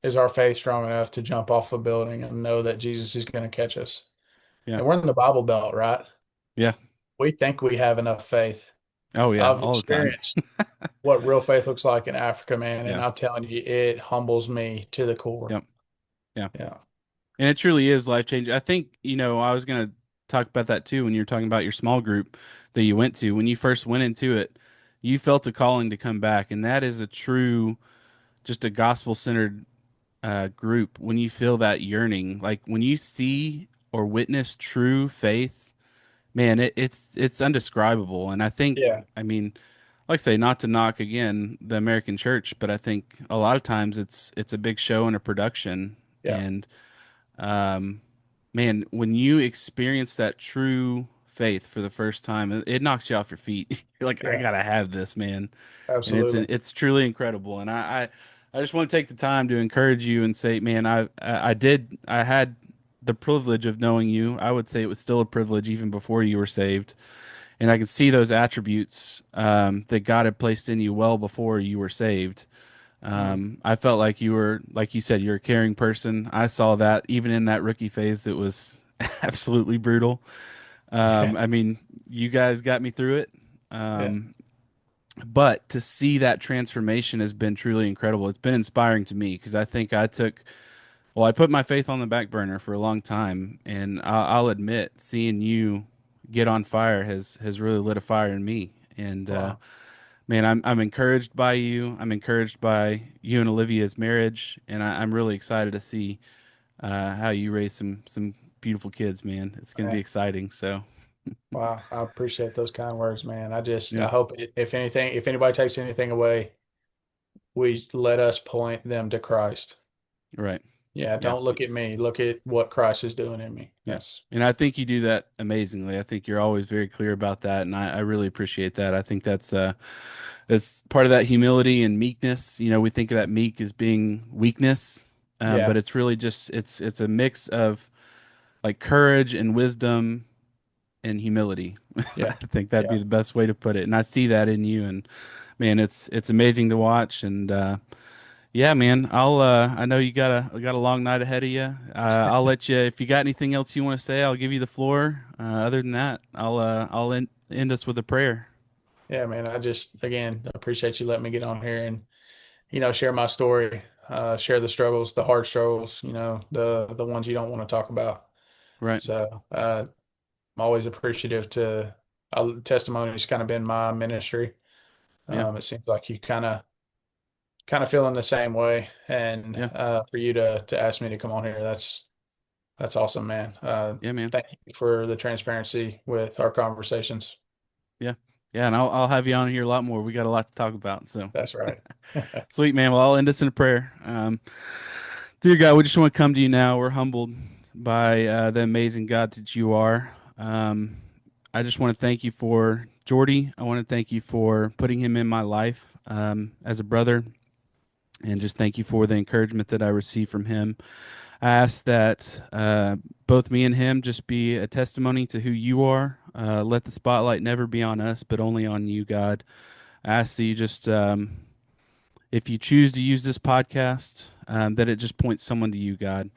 is our faith strong enough to jump off a building and know that Jesus is going to catch us? yeah, And we're in the Bible Belt, right? yeah, We think we have enough faith. oh yeah, I've all the time. experienced what real faith looks like in Africa, man, and Yeah, I'm telling you, it humbles me to the core. yep, yeah, Yeah. and it truly is life changing. I think I was gonna talk about that too when you were talking about your small group that you went to. When you first went into it, you felt a calling to come back, and that is a true, just a gospel centered group. When you feel that yearning, like when you see or witness true faith. Man, it's undescribable, and I think, Yeah. I mean, like I say, not to knock again the American church, but I think a lot of times it's a big show and a production, Yeah. and um, man, when you experience that true faith for the first time, it knocks you off your feet. You're like, I Yeah. gotta have this, man, and Absolutely. it's truly incredible. And I just want to take the time to encourage you and say, man, I had the privilege of knowing you. I would say it was still a privilege even before you were saved, and I could see those attributes that God had placed in you well before you were saved. Mm. I felt like you were, like you said, you're a caring person. I saw that even in that rookie phase. It was absolutely brutal. I mean, you guys got me through it. Yeah. Um, but to see that transformation has been truly incredible. It's been inspiring to me because I think I put my faith on the back burner for a long time, and I'll admit, seeing you get on fire has really lit a fire in me. And Wow. man, I'm encouraged by you. I'm encouraged by you and Olivia's marriage, and I'm really excited to see how you raise some beautiful kids, man. It's gonna be Man. exciting. So Wow. I appreciate those kind words, man. I yeah, hope if anything, if anybody takes anything away, we let us point them to Christ. right. Yeah. Yeah. Don't look at me. Look at what Christ is doing in me. Yeah. That's, And I think you do that amazingly. I think you're always very clear about that, and I really appreciate that. I think that's part of that humility and meekness. We think of that meek as being weakness, yeah. but it's really just it's a mix of like courage and wisdom and humility. I Yeah. think that'd be Yeah. the best way to put it, and I see that in you. And man, it's amazing to watch. And yeah, man. I know you got a long night ahead of you. I'll let you if you got anything else you want to say, I'll give you the floor. Other than that, I'll end us with a prayer. Yeah, man. I just, again, appreciate you letting me get on here and, share my story, share the struggles, the hard struggles, the ones you don't want to talk about. Right. So, I'm always appreciative to testimony's kind of been my ministry. Yeah. It seems like you kind of feeling the same way, and Yeah. for you to ask me to come on here, that's awesome, man. Yeah, man. Thank you for the transparency with our conversations. Yeah. Yeah, and I'll have you on here a lot more. We got a lot to talk about. So That's right. sweet, man. Well, I'll end us in a prayer. Dear God, we just want to come to you now. We're humbled by the amazing God that you are. I just want to thank you for Jordy. I want to thank you for putting him in my life as a brother, and just thank you for the encouragement that I receive from him. I ask that both me and him just be a testimony to who you are. Let the spotlight never be on us, but only on you, God. I ask that you just if you choose to use this podcast, that it just points someone to you, God.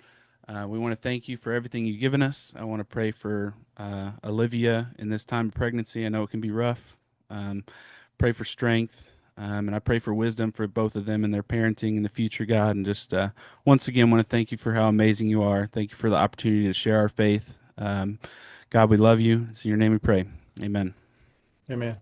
We want to thank you for everything you've given us. I want to pray for Olivia in this time of pregnancy. I know it can be rough. Pray for strength. And I pray for wisdom for both of them and their parenting in the future, God. And just once again, want to thank you for how amazing you are. Thank you for the opportunity to share our faith. God, we love you. It's in your name we pray. Amen. Amen.